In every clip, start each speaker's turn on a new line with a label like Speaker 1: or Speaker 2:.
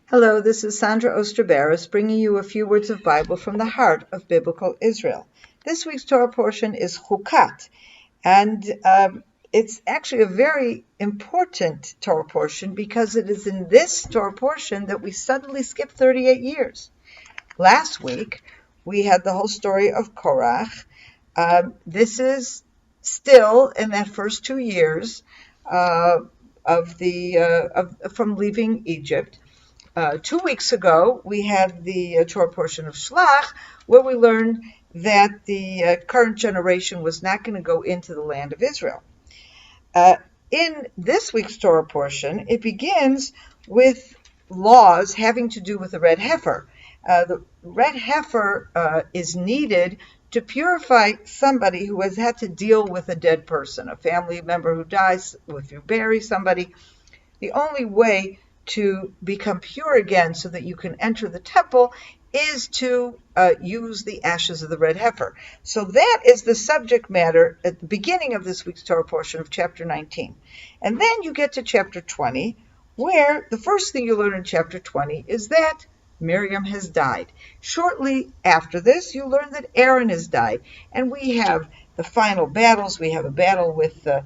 Speaker 1: Hello, this is Sondra Oster, Baras, bringing you a few words of Bible from the heart of Biblical Israel. This week's Torah portion is Hukat, and it's actually a very important Torah portion because it is in this Torah portion that we suddenly skip 38 years. Last week, we had the whole story of Korach. This is still in that first 2 years from leaving Egypt. 2 weeks ago, we had the Torah portion of Shlach, where we learned that the current generation was not going to go into the land of Israel. In this week's Torah portion, it begins with laws having to do with the red heifer. The red heifer is needed to purify somebody who has had to deal with a dead person, a family member who dies. If you bury somebody, the only way to become pure again so that you can enter the temple is to use the ashes of the red heifer. So that is the subject matter at the beginning of this week's Torah portion of chapter 19. And then you get to chapter 20, where the first thing you learn in chapter 20 is that Miriam has died. Shortly after this, you learn that Aaron has died. And we have the final battles. We have a battle with the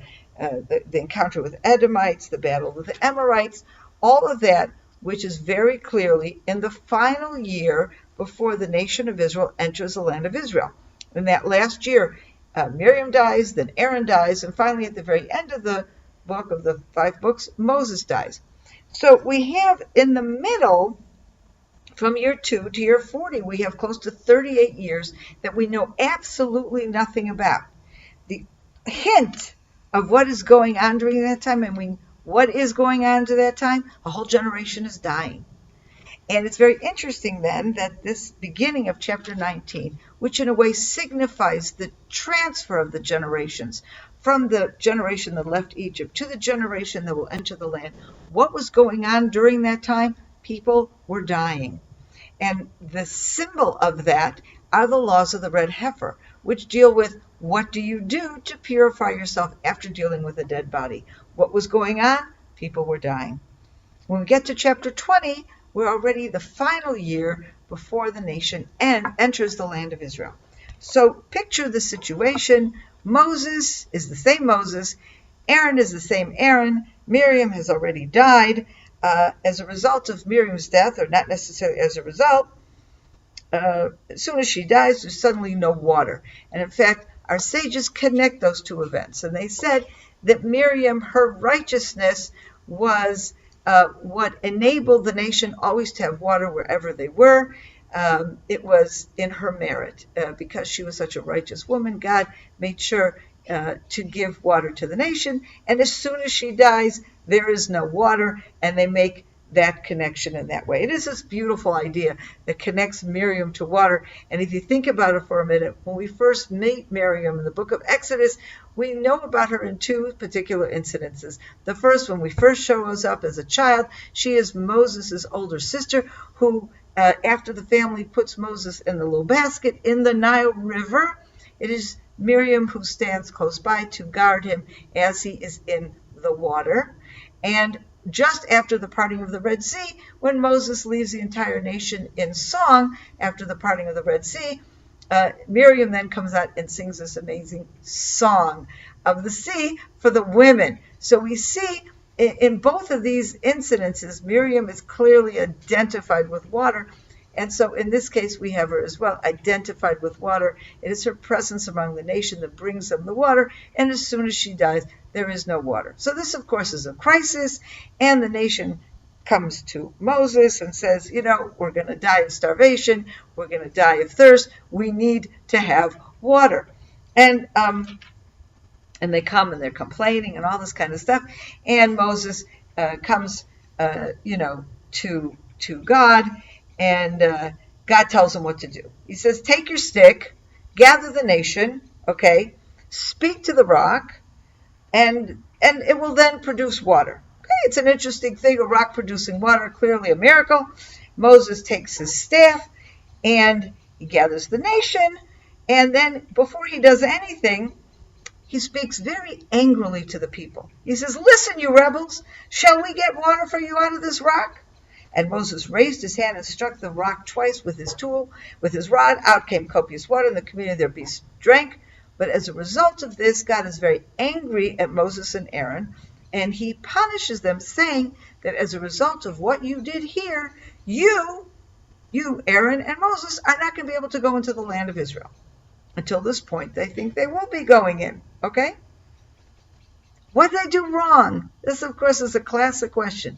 Speaker 1: encounter with Edomites, the battle with the Amorites, all of that, which is very clearly in the final year before the nation of Israel enters the land of Israel. In that last year, Miriam dies, then Aaron dies, and finally at the very end of the book of the 5 books, Moses dies. So we have in the middle, from year 2 to year 40, we have close to 38 years that we know absolutely nothing about. The hint of what is going on during that time, and what is going on to that time? A whole generation is dying. And it's very interesting then that this beginning of chapter 19, which in a way signifies the transfer of the generations from the generation that left Egypt to the generation that will enter the land, what was going on during that time? People were dying. And the symbol of that are the laws of the red heifer, which deal with what do you do to purify yourself after dealing with a dead body. What was going on? People were dying. When we get to chapter 20, we're already the final year before the nation enters the land of Israel. So picture the situation. Moses is the same Moses. Aaron is the same Aaron. Miriam has already died. As a result of Miriam's death, or not necessarily as a result, as soon as she dies, there's suddenly no water. And in fact, our sages connect those two events. And they said that Miriam, her righteousness was what enabled the nation always to have water wherever they were. It was in her merit. Because she was such a righteous woman, God made sure to give water to the nation. And as soon as she dies, there is no water, and they make that connection in that way. It is this beautiful idea that connects Miriam to water. And if you think about it for a minute, when we first meet Miriam in the book of Exodus, we know about her in 2 particular incidences. The first, when we first shows up as a child, she is Moses' older sister who, after the family puts Moses in the little basket in the Nile River, it is Miriam who stands close by to guard him as he is in the water. And just after the parting of the Red Sea, when Moses leaves the entire nation in song after the parting of the Red Sea, Miriam then comes out and sings this amazing song of the sea for the women. So we see in both of these incidences, Miriam is clearly identified with water. And so in this case, we have her as well, identified with water. It is her presence among the nation that brings them the water. And as soon as she dies, there is no water. So this, of course, is a crisis. And the nation comes to Moses and says, we're going to die of starvation. We're going to die of thirst. We need to have water. And they come and they're complaining and all this kind of stuff. And Moses comes, to God. And God tells him what to do. He says, take your stick, gather the nation, speak to the rock, and it will then produce water. Okay, it's an interesting thing, a rock producing water, clearly a miracle. Moses takes his staff, and he gathers the nation, and then before he does anything, he speaks very angrily to the people. He says, listen, you rebels, shall we get water for you out of this rock? And Moses raised his hand and struck the rock twice with his tool, with his rod. Out came copious water, and the community of their beasts drank. But as a result of this, God is very angry at Moses and Aaron, and he punishes them, saying that as a result of what you did here, you, Aaron and Moses, are not going to be able to go into the land of Israel. Until this point, they think they will be going in, okay? What did they do wrong? This, of course, is a classic question.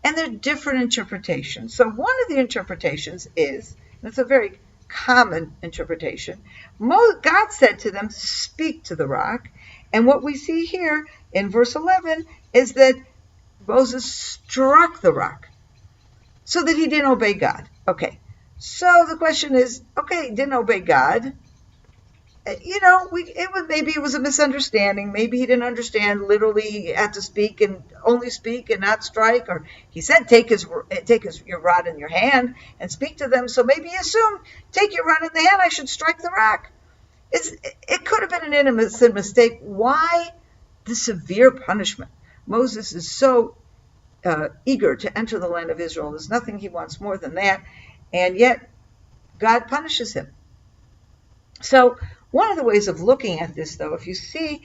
Speaker 1: And there are different interpretations. So one of the interpretations is, and it's a very common interpretation, God said to them, speak to the rock. And what we see here in verse 11 is that Moses struck the rock so that he didn't obey God. Okay, so the question is, okay, he didn't obey God. Maybe it was a misunderstanding. Maybe he didn't understand literally he had to speak and only speak and not strike. Or he said, take your rod in your hand and speak to them. So maybe he assumed, take your rod in the hand, I should strike the rock. It could have been an innocent mistake. Why the severe punishment? Moses is so eager to enter the land of Israel. There's nothing he wants more than that. And yet God punishes him. So one of the ways of looking at this, though, if you see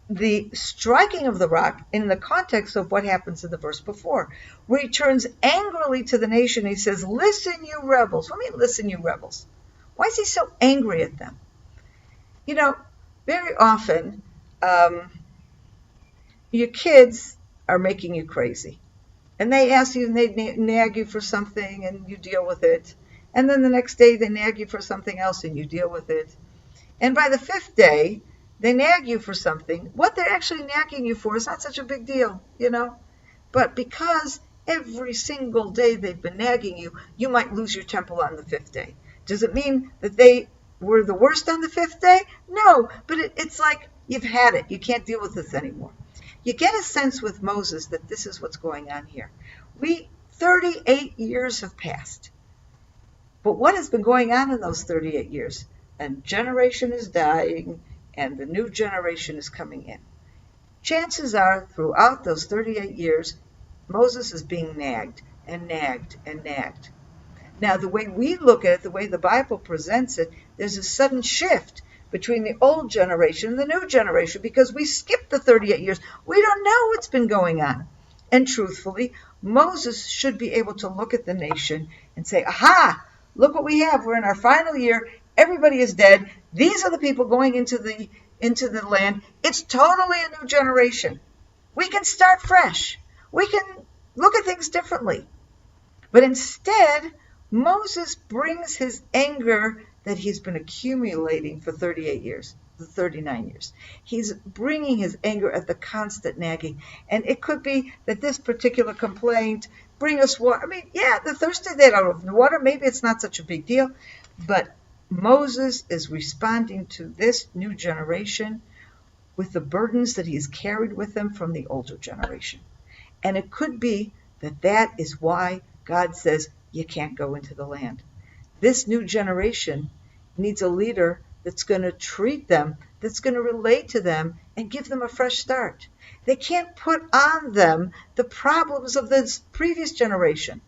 Speaker 1: the striking of the rock in the context of what happens in the verse before, where he turns angrily to the nation, he says, listen, you rebels. What do you mean, listen, you rebels? Why is he so angry at them? Very often, your kids are making you crazy. And they ask you and they nag you for something and you deal with it. And then the next day they nag you for something else and you deal with it. And by the fifth day, they nag you for something. What they're actually nagging you for is not such a big deal, But because every single day they've been nagging you, you might lose your temper on the fifth day. Does it mean that they were the worst on the fifth day? No, but it's like you've had it. You can't deal with this anymore. You get a sense with Moses that this is what's going on here. 38 years have passed. But what has been going on in those 38 years? A generation is dying and the new generation is coming in. Chances are, throughout those 38 years, Moses is being nagged and nagged and nagged. Now, the way we look at it, the way the Bible presents it, there's a sudden shift between the old generation and the new generation because we skipped the 38 years. We don't know what's been going on. And truthfully, Moses should be able to look at the nation and say, aha, look what we have. We're in our final year. Everybody is dead. These are the people going into the land. It's totally a new generation. We can start fresh. We can look at things differently. But instead, Moses brings his anger that he's been accumulating for 38 years, the 39 years. He's bringing his anger at the constant nagging. And it could be that this particular complaint, bring us water. The thirsty, they don't have water. Maybe it's not such a big deal. But Moses is responding to this new generation with the burdens that he's carried with him from the older generation. And it could be that is why God says you can't go into the land. This new generation needs a leader that's going to treat them, that's going to relate to them, and give them a fresh start. They can't put on them the problems of this previous generation.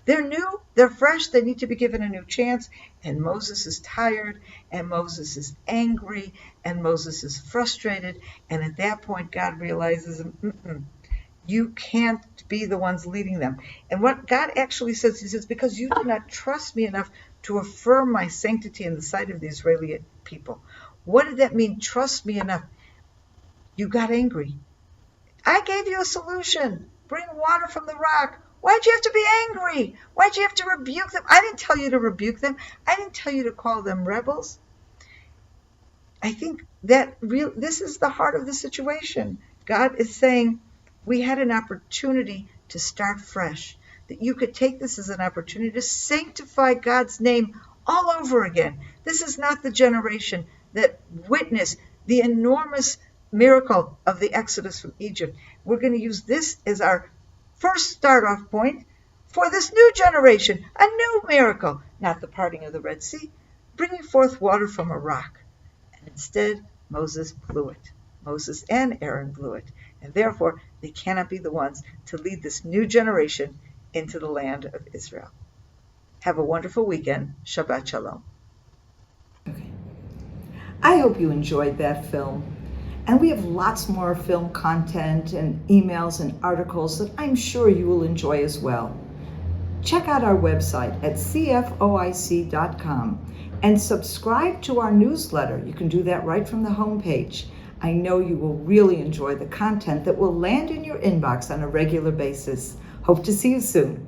Speaker 1: They're new, they're fresh, they need to be given a new chance. And Moses is tired, and Moses is angry, and Moses is frustrated. And at that point, God realizes, you can't be the ones leading them. And what God actually says, he says, because you do not trust me enough to affirm my sanctity in the sight of the Israeli people. What did that mean, trust me enough? You got angry. I gave you a solution. Bring water from the rock. Why'd you have to be angry? Why'd you have to rebuke them? I didn't tell you to rebuke them. I didn't tell you to call them rebels. I think that this is the heart of the situation. God is saying, we had an opportunity to start fresh, that you could take this as an opportunity to sanctify God's name all over again. This is not the generation that witnessed the enormous miracle of the Exodus from Egypt. We're going to use this as our first start-off point for this new generation, a new miracle, not the parting of the Red Sea, bringing forth water from a rock. And instead, Moses blew it. Moses and Aaron blew it. And therefore, they cannot be the ones to lead this new generation into the land of Israel. Have a wonderful weekend. Shabbat Shalom.
Speaker 2: Okay. I hope you enjoyed that film. And we have lots more film content and emails and articles that I'm sure you will enjoy as well. Check out our website at CFOIC.com and subscribe to our newsletter. You can do that right from the homepage. I know you will really enjoy the content that will land in your inbox on a regular basis. Hope to see you soon.